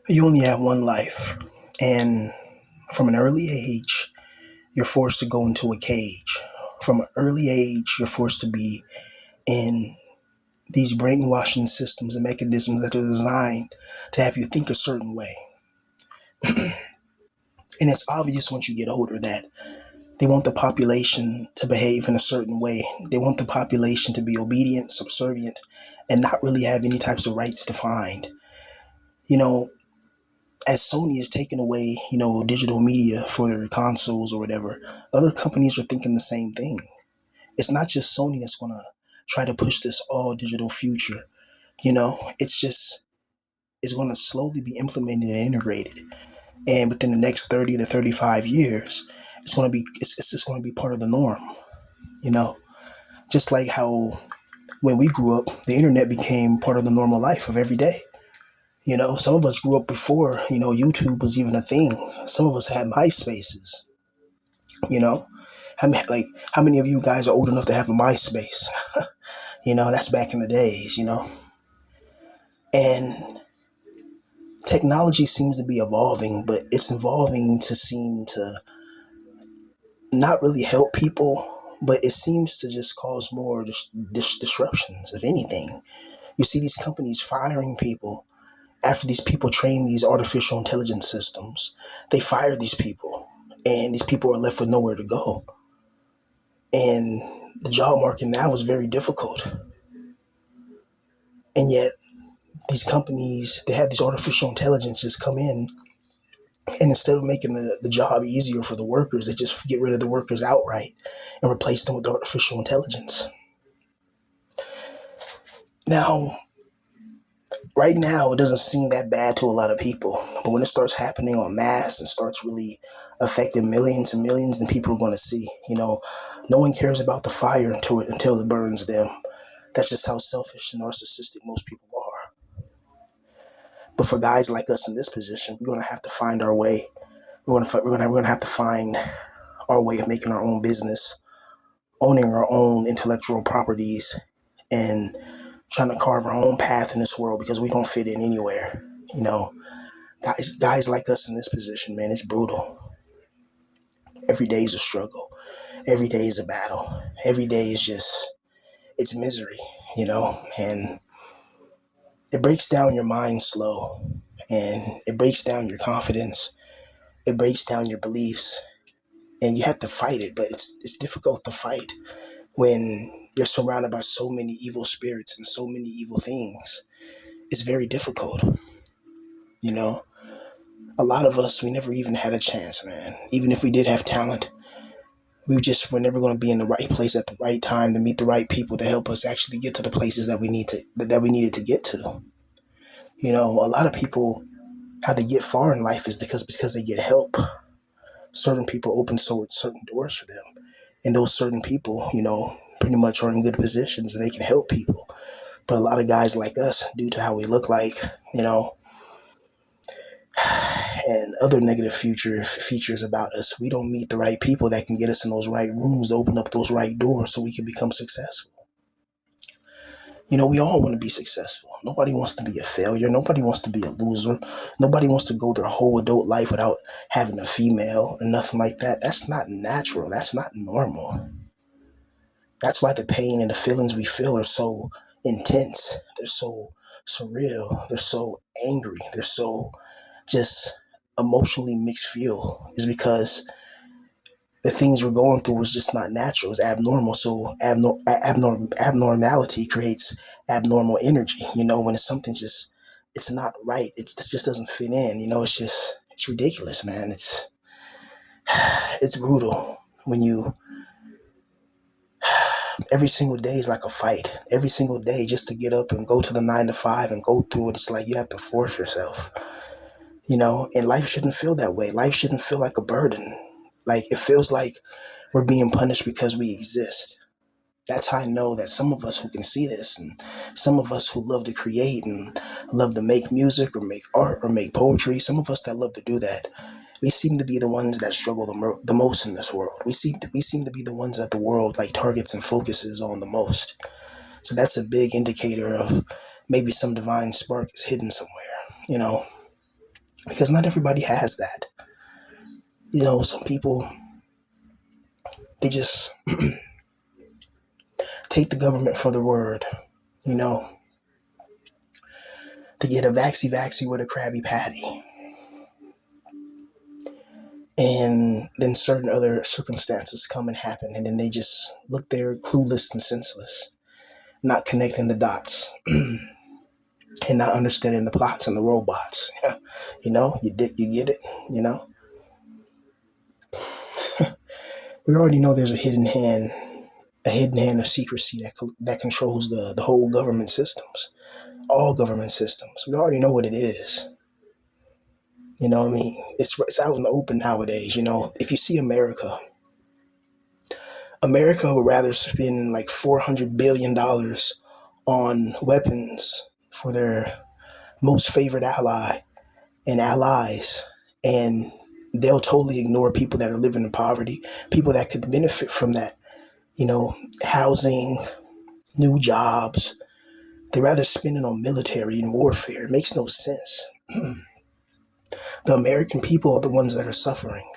You only have one life, and from an early age, you're forced to go into a cage. From an early age, you're forced to be in these brainwashing systems and mechanisms that are designed to have you think a certain way. And it's obvious once you get older that they want the population to behave in a certain way. They want the population to be obedient, subservient, and not really have any types of rights defined. You know, as Sony is taking away, digital media for their consoles or whatever, other companies are thinking the same thing. It's not just Sony that's going to try to push this all digital future. It's going to slowly be implemented and integrated. And within the next 30 to 35 years, it's just going to be part of the norm, you know, just like how when we grew up, the internet became part of the normal life of every day. Some of us grew up before, YouTube was even a thing. Some of us had MySpaces, you know. How many of you guys are old enough to have a MySpace? That's back in the days. And technology seems to be evolving, but it's evolving to seem to not really help people, but it seems to just cause more disruptions, if anything. You see these companies firing people after these people train these artificial intelligence systems. They fire these people, and these people are left with nowhere to go. And the job market now is very difficult. And yet, these companies, they have these artificial intelligences come in, and instead of making the job easier for the workers, they just get rid of the workers outright and replace them with artificial intelligence. Now, right now, it doesn't seem that bad to a lot of people, but when it starts happening en masse and starts really affecting millions and millions, then people are going to see. No one cares about the fire until it burns them. That's just how selfish and narcissistic most people are. But for guys like us in this position, we're going to have to find our way. We're going to have to find our way of making our own business, owning our own intellectual properties, and trying to carve our own path in this world because we don't fit in anywhere. You know, guys like us in this position, man, it's brutal. Every day is a struggle. Every day is a battle. Every day is just, it's misery, and it breaks down your mind slow, and it breaks down your confidence. It breaks down your beliefs, and you have to fight it, but it's difficult to fight when you're surrounded by so many evil spirits and so many evil things. It's very difficult, you know. A lot of us, we never even had a chance, man. Even if we did have talent, we're never going to be in the right place at the right time to meet the right people to help us actually get to the places that we needed to get to. A lot of people, how they get far in life is because they get help. Certain people open certain doors for them, and those certain people, pretty much are in good positions and they can help people. But a lot of guys like us, due to how we look like, you know, and other negative features about us, we don't meet the right people that can get us in those right rooms to open up those right doors so we can become successful. We all want to be successful. Nobody wants to be a failure. Nobody wants to be a loser. Nobody wants to go their whole adult life without having a female or nothing like that. That's not natural. That's not normal. That's why the pain and the feelings we feel are so intense. They're so surreal. They're so angry. They're so just emotionally mixed feel, is because the things we're going through is just not natural. It's abnormal. So abnormality creates abnormal energy. When it's something just, it's not right. It just doesn't fit in. It's ridiculous, man. It's brutal when you, every single day is like a fight. Every single day just to get up and go to the 9 to 5 and go through it. It's like you have to force yourself. And life shouldn't feel that way. Life shouldn't feel like a burden. Like it feels like we're being punished because we exist. That's how I know that some of us who can see this, and some of us who love to create and love to make music or make art or make poetry, some of us that love to do that, we seem to be the ones that struggle the most in this world. We seem to be the ones that the world like targets and focuses on the most. So that's a big indicator of maybe some divine spark is hidden somewhere. because not everybody has that. Some people, they just take the government for the word. You know, they get a vaxy with a Krabby Patty, and then certain other circumstances come and happen, and then they just look there clueless and senseless, not connecting the dots and not understanding the plots and the robots. You get it. You know, we already know there's a hidden hand of secrecy that controls the whole government systems, all government systems. We already know what it is. I mean, it's out in the open nowadays. If you see America would rather spend like $400 billion on weapons for their most favored ally and allies, and they'll totally ignore people that are living in poverty, people that could benefit from that. Housing, new jobs. They rather spend it on military and warfare. It makes no sense. The American people are the ones that are suffering.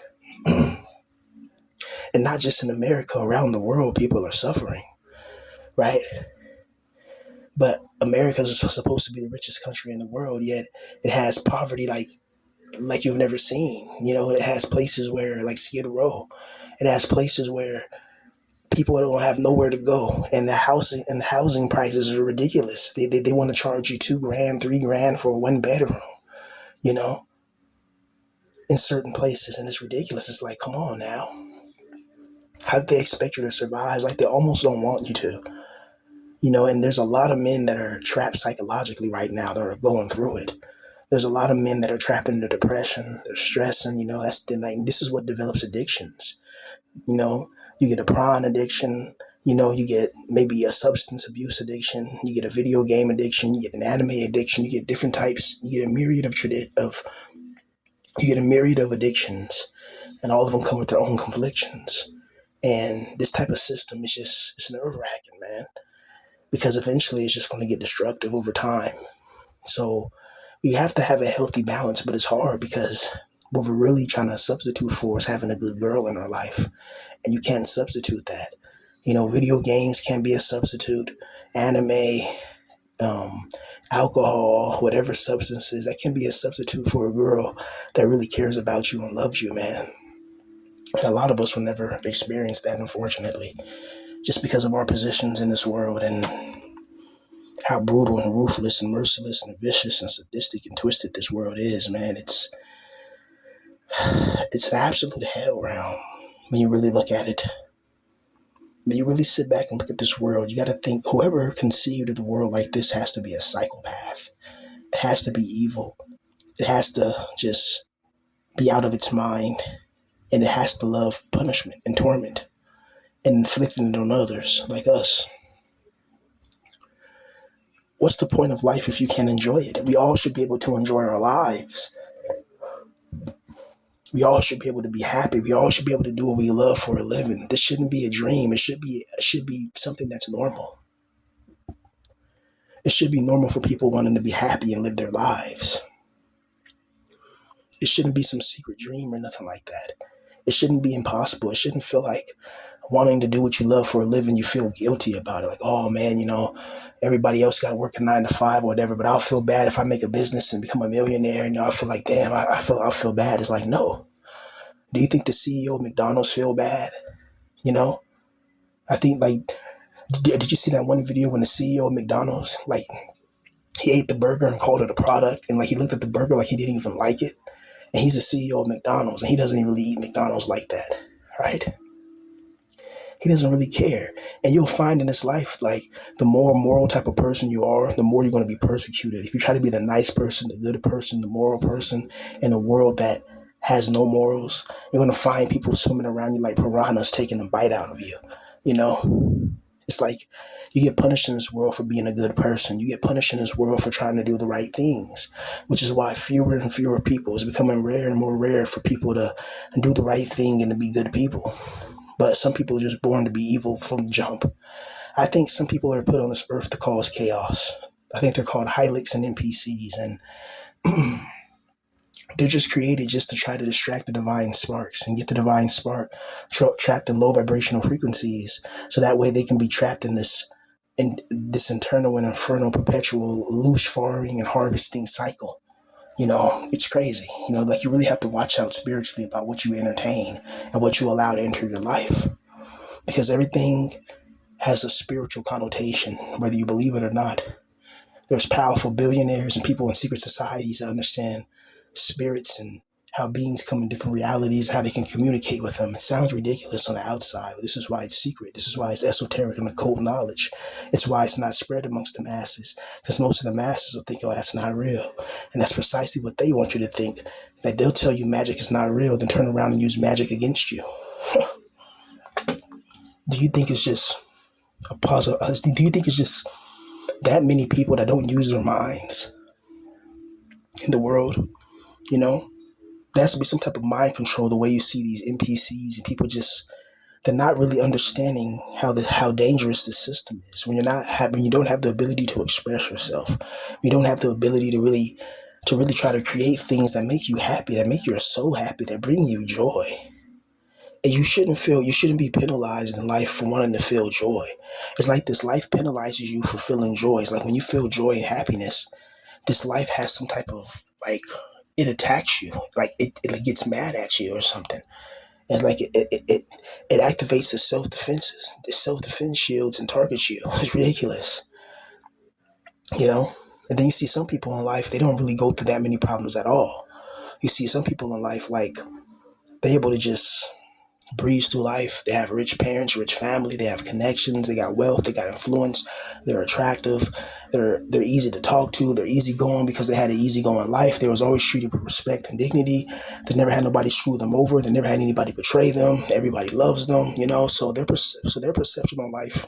And not just in America, around the world, people are suffering, right? But America is supposed to be the richest country in the world, yet it has poverty like you've never seen. It has places where, like Skid Row, it has places where people don't have nowhere to go, and the housing prices are ridiculous. They want to charge you $2,000, $3,000 for a one bedroom. You know, in certain places, and it's ridiculous. It's like, come on now. How do they expect you to survive? It's like they almost don't want you to. And there's a lot of men that are trapped psychologically right now that are going through it. There's a lot of men that are trapped into depression. They're stressing. This is what develops addictions. You know, you get a prawn addiction. You get maybe a substance abuse addiction. You get a video game addiction. You get an anime addiction. You get different types. You get a myriad of addictions, and all of them come with their own conflictions. And this type of system is it's nerve wracking, man, because eventually it's just going to get destructive over time. So we have to have a healthy balance, but it's hard because what we're really trying to substitute for is having a good girl in our life. And you can't substitute that. Video games can be a substitute, anime, um, alcohol, whatever substances, that can be a substitute for a girl that really cares about you and loves you, man. And a lot of us will never experience that, unfortunately, just because of our positions in this world and how brutal and ruthless and merciless and vicious and sadistic and twisted this world is, man. It's an absolute hell round when you really look at it. When you really sit back and look at this world, you got to think whoever conceived of the world like this has to be a psychopath. It has to be evil. It has to just be out of its mind, and it has to love punishment and torment and inflicting it on others like us. What's the point of life if you can't enjoy it? We all should be able to enjoy our lives. We all should be able to be happy. We all should be able to do what we love for a living. This shouldn't be a dream. It should be something that's normal. It should be normal for people wanting to be happy and live their lives. It shouldn't be some secret dream or nothing like that. It shouldn't be impossible. It shouldn't feel like wanting to do what you love for a living, you feel guilty about it. Like, oh man, everybody else got to work a 9 to 5 or whatever, but I'll feel bad if I make a business and become a millionaire. I feel like, damn, I'll feel bad. It's like, no. Do you think the CEO of McDonald's feel bad? You know, I think did you see that one video when the CEO of McDonald's, he ate the burger and called it a product, and he looked at the burger like he didn't even like it, and he's the CEO of McDonald's and he doesn't even really eat McDonald's like that, right? He doesn't really care. And you'll find in this life, the more moral type of person you are, the more you're going to be persecuted. If you try to be the nice person, the good person, the moral person in a world that has no morals, you're going to find people swimming around you like piranhas taking a bite out of you. You know, it's like you get punished in this world for being a good person. You get punished in this world for trying to do the right things, which is why fewer and fewer people, it's becoming rare and more rare for people to do the right thing and to be good people. But some people are just born to be evil from the jump. I think some people are put on this earth to cause chaos. I think they're called Hylics and NPCs. And They're just created just to try to distract the divine sparks and get the divine spark trapped in low vibrational frequencies, so that way they can be trapped in this internal and infernal perpetual loose farming and harvesting cycle. It's crazy. Like, you really have to watch out spiritually about what you entertain and what you allow to enter your life, because everything has a spiritual connotation, whether you believe it or not. There's powerful billionaires and people in secret societies that understand spirits and how beings come in different realities, how they can communicate with them. It sounds ridiculous on the outside, but this is why it's secret. This is why it's esoteric and occult knowledge. It's why it's not spread amongst the masses, because most of the masses will think, oh, that's not real. And that's precisely what they want you to think. That they'll tell you magic is not real, then turn around and use magic against you. Do you think it's just a puzzle? Do you think it's just that many people that don't use their minds in the world? You know, there has to be some type of mind control. The way you see these NPCs and people they're not really understanding how dangerous this system is. When you don't have the ability to express yourself, you don't have the ability to really try to create things that make you happy, that make your soul happy, that bring you joy. And you shouldn't be penalized in life for wanting to feel joy. It's like this life penalizes you for feeling joy. It's like when you feel joy and happiness, this life has some type of, like, it attacks you, like it gets mad at you or something. It's like it activates its self-defenses, its self-defense shields, and targets you. It's ridiculous, you know. And then you see some people in life, they don't really go through that many problems at all. You see some people in life, like, they're able to just breeze through life. They have rich parents, rich family, they have connections, they got wealth, they got influence, they're attractive, they're easy to talk to, they're easygoing because they had an easygoing life. They was always treated with respect and dignity. They never had nobody screw them over. They never had anybody betray them. Everybody loves them, so their perception on life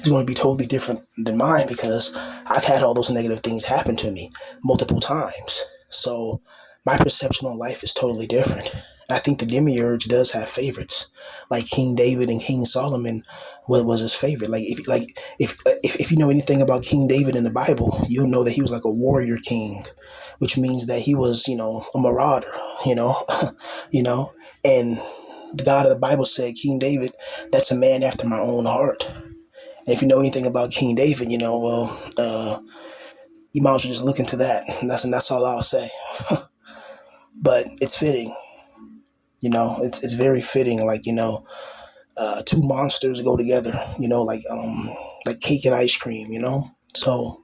is going to be totally different than mine, because I've had all those negative things happen to me multiple times. So my perception on life is totally different. I think the demiurge does have favorites, like King David and King Solomon. What was his favorite? If you know anything about King David in the Bible, you'll know that he was like a warrior king, which means that he was, a marauder, you know, you know, and the God of the Bible said, King David, that's a man after my own heart. And if you know anything about King David, you might as well just look into that. And that's all I'll say. But it's fitting, it's very fitting. Like, two monsters go together, like cake and ice cream, So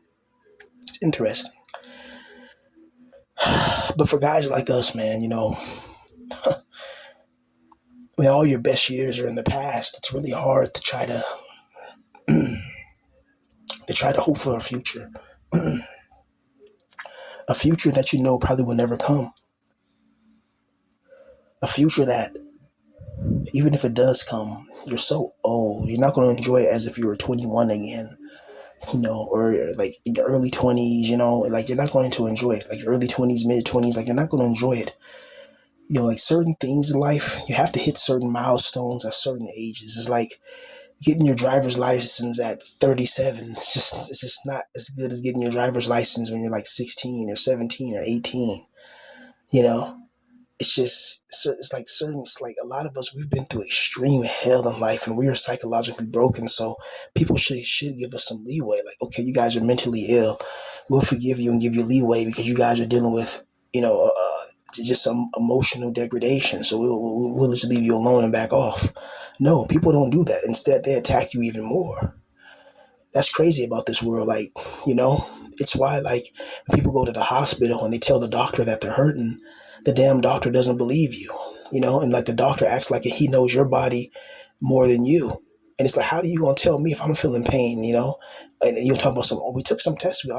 it's interesting. But for guys like us, man, when all your best years are in the past, it's really hard to hope for a future. A future that probably will never come. A future that, even if it does come, you're so old, you're not going to enjoy it as if you were 21 again, or like in your early 20s, like, you're not going to enjoy it. Like early 20s, mid 20s, like, you're not going to enjoy it. Like certain things in life, you have to hit certain milestones at certain ages. It's like getting your driver's license at 37. It's just not as good as getting your driver's license when you're like 16 or 17 or 18, you know? It's like a lot of us, we've been through extreme hell in life, and we are psychologically broken. So people should give us some leeway. Like, okay, you guys are mentally ill. We'll forgive you and give you leeway because you guys are dealing with, just some emotional degradation. So we'll just leave you alone and back off. No, people don't do that. Instead, they attack you even more. That's crazy about this world. Like, you know, it's why, like, when people go to the hospital and they tell the doctor that they're hurting, the damn doctor doesn't believe you, and like the doctor acts like he knows your body more than you. And it's like, how are you going to tell me if I'm feeling pain, And you'll talk about we took some tests, we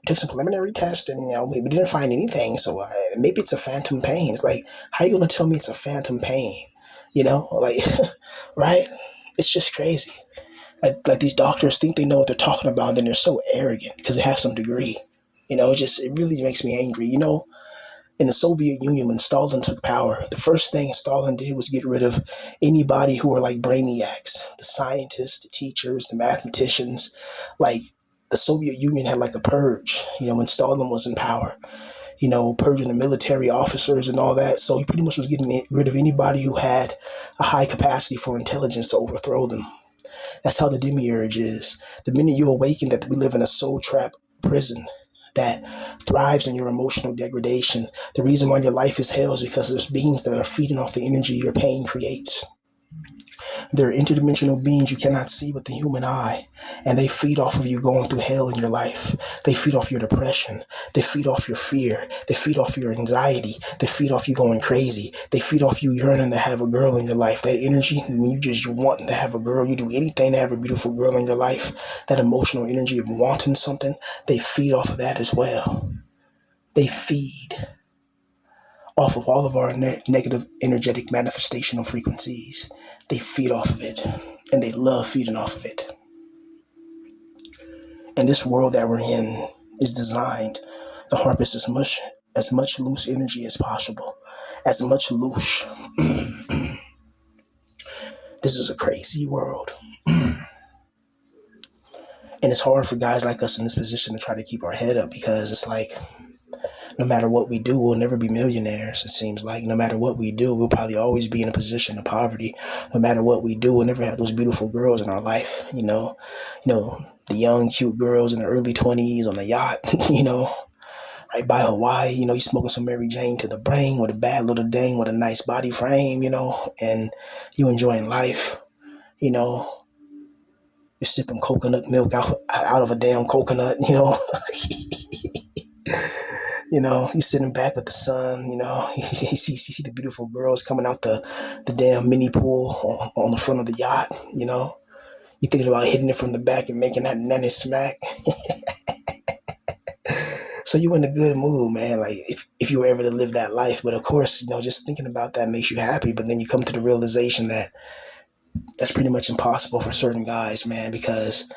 took some preliminary tests, and, we didn't find anything. So maybe it's a phantom pain. It's like, how are you going to tell me it's a phantom pain? Like, right? It's just crazy. Like these doctors think they know what they're talking about, and then they're so arrogant because they have some degree. It really makes me angry. In the Soviet Union, when Stalin took power, the first thing Stalin did was get rid of anybody who were like brainiacs, the scientists, the teachers, the mathematicians. Like, the Soviet Union had like a purge, when Stalin was in power. purging the military officers and all that. So he pretty much was getting rid of anybody who had a high capacity for intelligence to overthrow them. That's how the demiurge is. The minute you awaken that we live in a soul trap prison that thrives in your emotional degradation, the reason why your life is hell is because there's beings that are feeding off the energy your pain creates. They're interdimensional beings you cannot see with the human eye, and they feed off of you going through hell in your life. They feed off your depression. They feed off your fear. They feed off your anxiety. They feed off you going crazy. They feed off you yearning to have a girl in your life. That energy, when you just want to have a girl, you do anything to have a beautiful girl in your life. That emotional energy of wanting something, they feed off of that as well. They feed off of all of our negative energetic manifestational frequencies. They feed off of it, and they love feeding off of it. And this world that we're in is designed to harvest as much loose energy as possible. As much loose. This is a crazy world. And it's hard for guys like us in this position to try to keep our head up, because it's like, no matter what we do, we'll never be millionaires. It seems like no matter what we do, we'll probably always be in a position of poverty. No matter what we do, we'll never have those beautiful girls in our life. The young, cute girls in the early 20s on a yacht, right by Hawaii. You smoking some Mary Jane to the brain with a bad little dame with a nice body frame, and you enjoying life. You're sipping coconut milk out of a damn coconut, you're sitting back with the sun, you see the beautiful girls coming out the damn mini pool on the front of the yacht, You're thinking about hitting it from the back and making that nanny smack. So you in a good mood, man, like if you were ever to live that life. But of course, just thinking about that makes you happy. But then you come to the realization that that's pretty much impossible for certain guys, man, because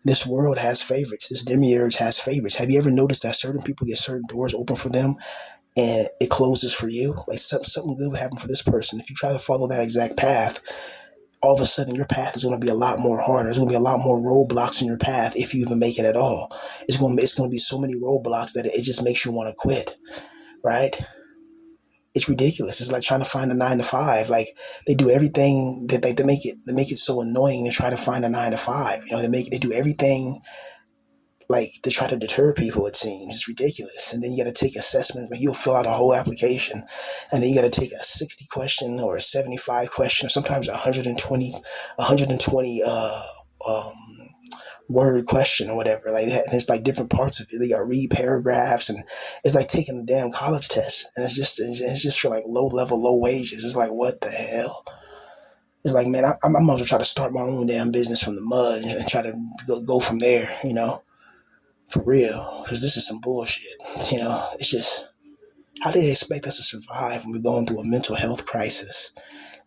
this world has favorites. This demiurge has favorites. Have you ever noticed that certain people get certain doors open for them and it closes for you? Like something good would happen for this person. If you try to follow that exact path, all of a sudden your path is going to be a lot more harder. There's going to be a lot more roadblocks in your path if you even make it at all. It's going to be so many roadblocks that it just makes you want to quit, right? It's ridiculous. It's like trying to find a 9 to 5. Like they do everything that they make it so annoying to try to find a 9 to 5. They do everything like to try to deter people. It seems it's ridiculous. And then you got to take assessments. Like you'll fill out a whole application, and then you got to take a 60 question or a 75 question, or sometimes 120 word question or whatever. Like that. And there's like different parts of it. They got to read paragraphs, and it's like taking a damn college test. And it's just for like low level, low wages. It's like, what the hell? It's like, man, I might as well try to start my own damn business from the mud and try to go from there, for real, because this is some bullshit. It's just, how do they expect us to survive when we're going through a mental health crisis?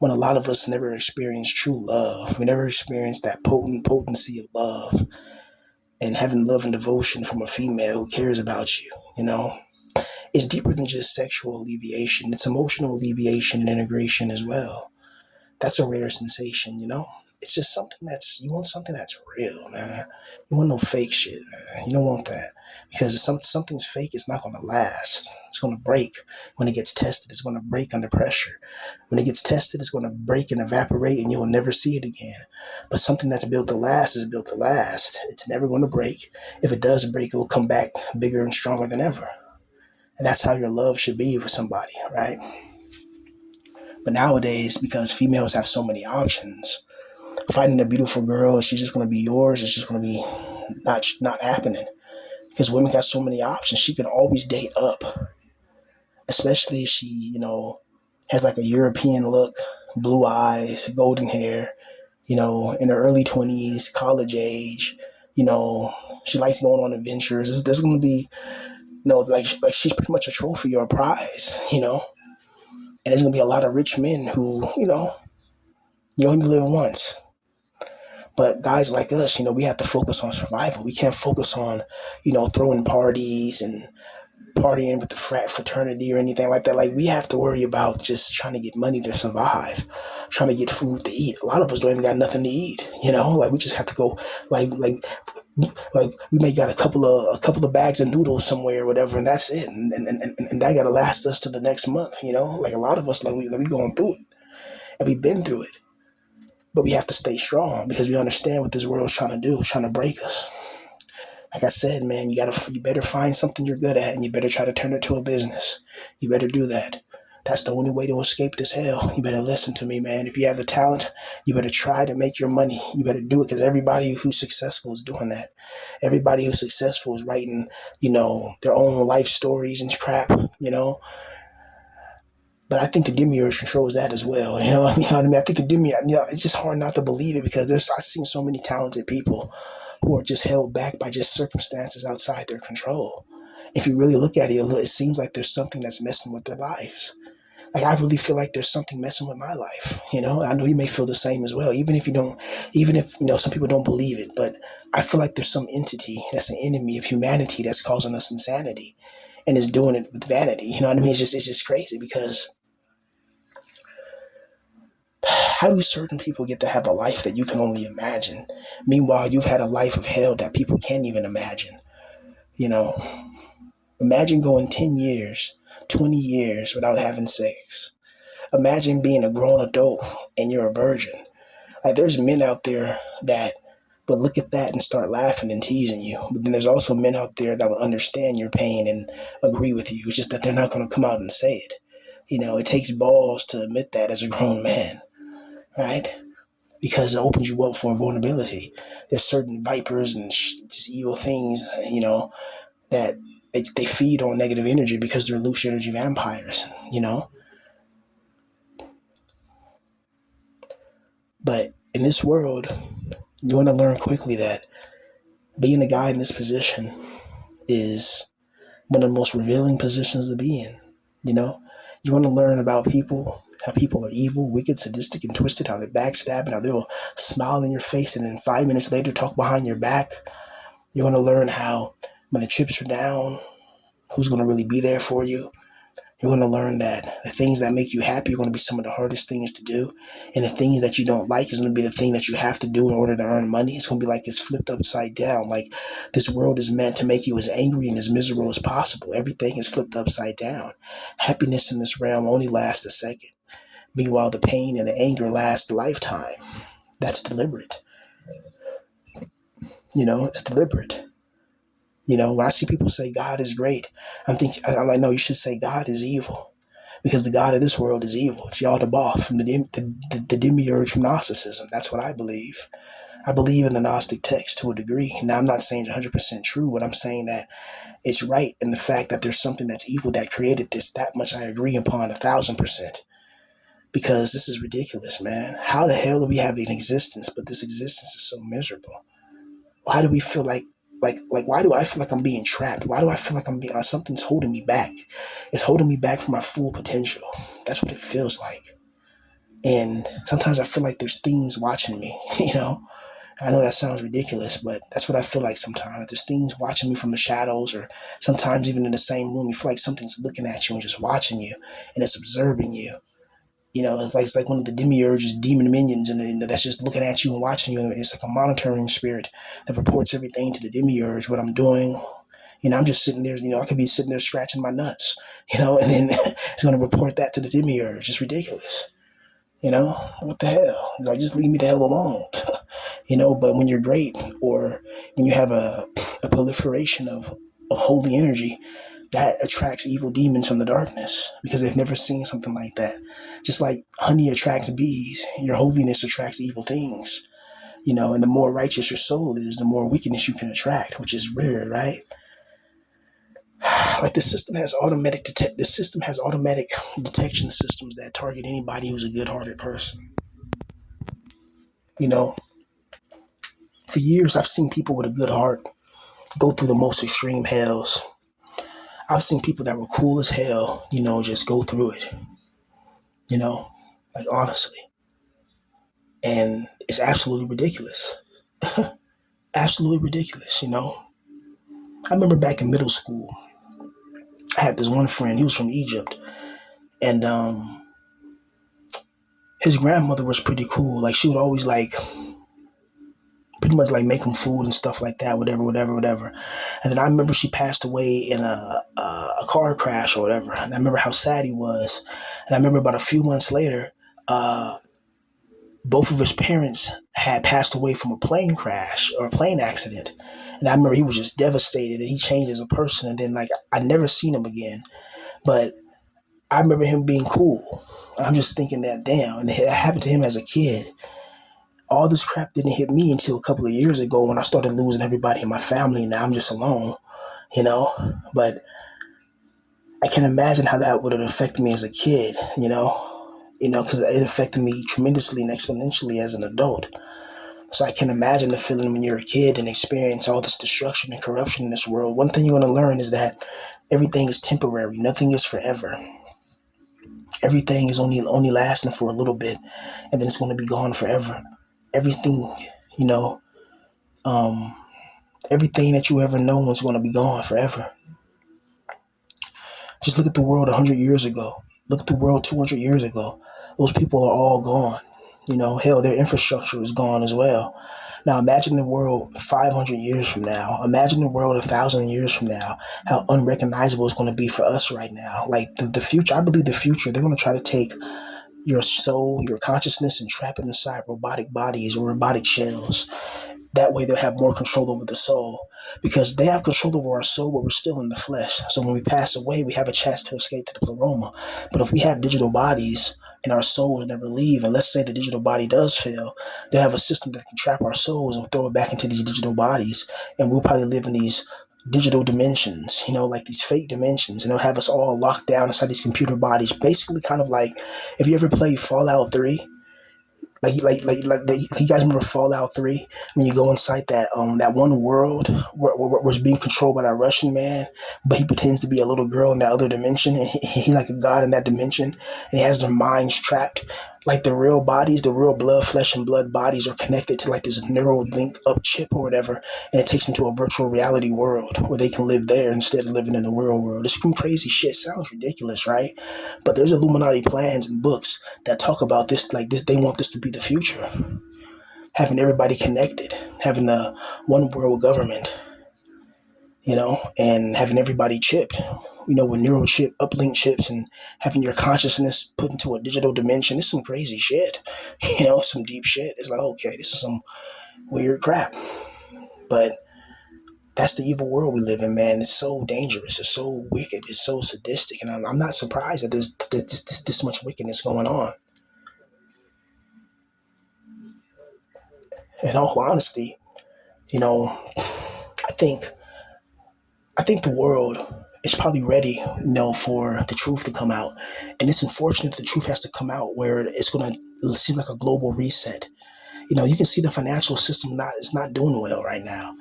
When a lot of us never experienced true love. We never experienced that potency of love and having love and devotion from a female who cares about you, It's deeper than just sexual alleviation. It's emotional alleviation and integration as well. That's a rare sensation. It's just you want something that's real, man. You want no fake shit, man. You don't want that. Because if something's fake, it's not going to last. It's going to break when it gets tested. It's going to break under pressure. When it gets tested, it's going to break and evaporate, and you'll never see it again. But something that's built to last is built to last. It's never going to break. If it does break, it will come back bigger and stronger than ever. And that's how your love should be for somebody, right? But nowadays, because females have so many options, finding a beautiful girl, she's just going to be yours. It's just going to be not happening, because women got so many options. She can always date up, especially if she, has like a European look, blue eyes, golden hair, in her early 20s, college age. She likes going on adventures. There's going to be, like she's pretty much a trophy or a prize, And there's going to be a lot of rich men who, you only live once. But guys like us, we have to focus on survival. We can't focus on, throwing parties and partying with the fraternity or anything like that. Like, we have to worry about just trying to get money to survive, trying to get food to eat. A lot of us don't even got nothing to eat. Like we just have to go, like we may got a couple of bags of noodles somewhere or whatever, and that's it, and that gotta last us to the next month. Like a lot of us, like we going through it, and we've been through it, but we have to stay strong because we understand what this world's trying to do, trying to break us. Like I said, man, you better find something you're good at, and you better try to turn it to a business. You better do that. That's the only way to escape this hell. You better listen to me, man. If you have the talent, you better try to make your money. You better do it, because everybody who's successful is doing that. Everybody who's successful is writing, their own life stories and crap, But I think the demiurge controls that as well. You know what I mean? I think the demiurge, it's just hard not to believe it, because I've seen so many talented people who are just held back by just circumstances outside their control. If you really look at it, it seems like there's something that's messing with their lives. Like, I really feel like there's something messing with my life. I know you may feel the same as well, even if you don't, even if, some people don't believe it, but I feel like there's some entity that's an enemy of humanity that's causing us insanity and is doing it with vanity. You know what I mean? It's just crazy, because how do certain people get to have a life that you can only imagine? Meanwhile, you've had a life of hell that people can't even imagine. You know, Imagine going 10 years, 20 years without having sex. Imagine being a grown adult and you're a virgin. Like, there's men out there that would look at that and start laughing and teasing you. But then there's also men out there that will understand your pain and agree with you. It's just that they're not going to come out and say it. It takes balls to admit that as a grown man, right? Because it opens you up for vulnerability. There's certain vipers and just evil things, that they feed on negative energy because they're loose energy vampires, But in this world, you want to learn quickly that being a guy in this position is one of the most revealing positions to be in. You know, you want to learn about people, how people are evil, wicked, sadistic, and twisted, how they're backstabbing, how they'll smile in your face and then 5 minutes later talk behind your back. You want to learn how, when the chips are down, who's going to really be there for you. You're going to learn that the things that make you happy are going to be some of the hardest things to do. And the things that you don't like is going to be the thing that you have to do in order to earn money. It's going to be like it's flipped upside down. Like, this world is meant to make you as angry and as miserable as possible. Everything is flipped upside down. Happiness in this realm only lasts a second. Meanwhile, the pain and the anger last a lifetime. That's deliberate. It's deliberate. When I see people say God is great, I'm like, no, you should say God is evil. Because the God of this world is evil. It's Yaldabaoth from the demiurge from Gnosticism. That's what I believe. I believe in the Gnostic text to a degree. Now, I'm not saying it's 100% true, but I'm saying that it's right in the fact that there's something that's evil that created this. That much I agree upon 1,000%. Because this is ridiculous, man. How the hell do we have an existence, but this existence is so miserable? Why do we feel like why do I feel like I'm being trapped? Why do I feel like something's holding me back? It's holding me back from my full potential. That's what it feels like. And sometimes I feel like there's things watching me, I know that sounds ridiculous, but that's what I feel like sometimes. There's things watching me from the shadows, or sometimes even in the same room. You feel like something's looking at you and just watching you, and it's observing you. It's like one of the demiurge's demon minions, and that's just looking at you and watching you. And it's like a monitoring spirit that reports everything to the demiurge, what I'm doing. I'm just sitting there, I could be sitting there scratching my nuts, and then it's going to report that to the demiurge. It's ridiculous. What the hell? Like, just leave me the hell alone. But when you're great, or when you have a proliferation of holy energy, that attracts evil demons from the darkness, because they've never seen something like that. Just like honey attracts bees, your holiness attracts evil things. And the more righteous your soul is, the more wickedness you can attract, which is rare, right? Like, the system has automatic detection systems that target anybody who's a good-hearted person. You know, for years I've seen people with a good heart go through the most extreme hells. I've seen people that were cool as hell, just go through it. You know, like, honestly. And it's absolutely ridiculous. Absolutely ridiculous. I remember back in middle school, I had this one friend. He was from Egypt, and his grandmother was pretty cool. Like she would always like pretty much like make him food and stuff like that, whatever, whatever, whatever. And then I remember she passed away in a car crash or whatever. And I remember how sad he was. And I remember about a few months later, uh, both of his parents had passed away from a plane crash or a plane accident. And I remember he was just devastated and he changed as a person. And then like I never seen him again. But I remember him being cool. I'm just thinking that damn, and it happened to him as a kid. All this crap didn't hit me until a couple of years ago when I started losing everybody in my family. Now I'm just alone, you know. But I can imagine how that would have affected me as a kid, because it affected me tremendously and exponentially as an adult. So I can imagine the feeling when you're a kid and experience all this destruction and corruption in this world. One thing you're going to learn is that everything is temporary. Nothing is forever. Everything is only lasting for a little bit, and then it's going to be gone forever. Everything, you know, um, everything that you ever known is going to be gone forever. Just look at the world 100 years ago. Look at the world 200 years ago. Those people are all gone. Hell, their infrastructure is gone as well. Now imagine the world 500 years from now. Imagine the world 1,000 years from now. How unrecognizable it's going to be for us right now. Like the future, I believe the future, they're going to try to take your soul, your consciousness, and trap it inside robotic bodies or robotic shells. That way they'll have more control over the soul because they have control over our soul, but we're still in the flesh. So when we pass away, we have a chance to escape to the pleroma. But if we have digital bodies and our souls never leave, and let's say the digital body does fail, they'll have a system that can trap our souls and throw it back into these digital bodies. And we'll probably live in these digital dimensions, like these fake dimensions, and they'll have us all locked down inside these computer bodies. Basically, kind of like if you ever played Fallout 3, you guys remember Fallout 3 when you go inside that one world where it's being controlled by that Russian man, but he pretends to be a little girl in that other dimension, and he like a god in that dimension, and he has their minds trapped. Like the real bodies, the real blood, flesh and blood bodies are connected to like this neural link up chip or whatever, and it takes them to a virtual reality world where they can live there instead of living in the real world. It's some crazy shit. Sounds ridiculous, right? But there's Illuminati plans and books that talk about this. Like this, they want this to be the future, having everybody connected, having a one world government, and having everybody chipped, with neural chip, uplink chips, and having your consciousness put into a digital dimension. It's some crazy shit, some deep shit. It's like, okay, this is some weird crap. But that's the evil world we live in, man. It's so dangerous. It's so wicked. It's so sadistic. And I'm not surprised that there's this much wickedness going on. In all honesty, I think I think the world is probably ready, for the truth to come out. And it's unfortunate the truth has to come out where it's going to seem like a global reset. You can see the financial system is not doing well right now.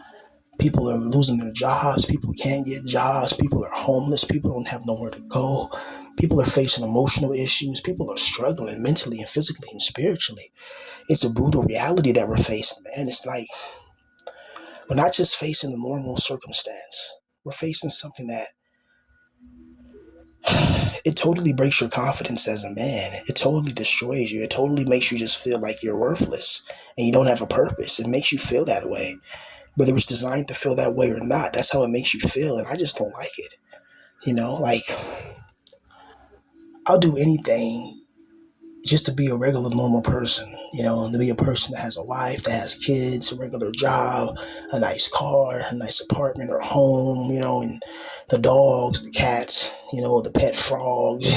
People are losing their jobs. People can't get jobs. People are homeless. People don't have nowhere to go. People are facing emotional issues. People are struggling mentally and physically and spiritually. It's a brutal reality that we're facing, man. It's like we're not just facing a normal circumstance. We're facing something that it totally breaks your confidence as a man. It totally destroys you. It totally makes you just feel like you're worthless and you don't have a purpose. It makes you feel that way. Whether it's designed to feel that way or not, that's how it makes you feel. And I just don't like it. Like I'll do anything just to be a regular normal person, and to be a person that has a wife, that has kids, a regular job, a nice car, a nice apartment or home, and the dogs, the cats, the pet frogs,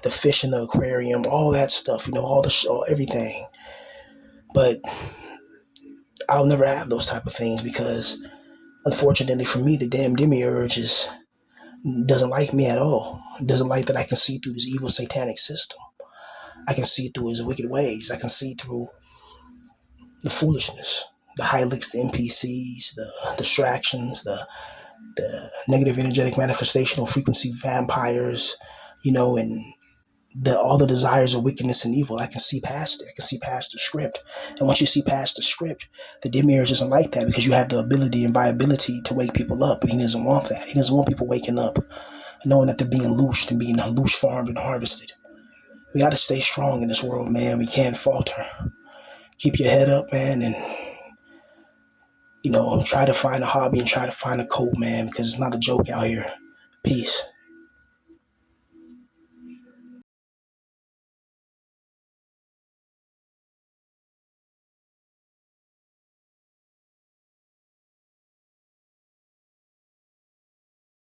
the fish in the aquarium, all that stuff, all everything. But I'll never have those type of things because unfortunately for me, the damn demiurge doesn't like me at all. Doesn't like that I can see through this evil satanic system. I can see through his wicked ways. I can see through the foolishness, the hijinks, the NPCs, the distractions, the negative energetic manifestational frequency vampires, and all the desires of wickedness and evil. I can see past it. I can see past the script. And once you see past the script, the demiurge doesn't like that because you have the ability and viability to wake people up. And he doesn't want that. He doesn't want people waking up. knowing that they're being loosed and being loose farmed and harvested. We got to stay strong in this world, man. We can't falter. Keep your head up, man, and try to find a hobby and try to find a cope, man, because it's not a joke out here. Peace.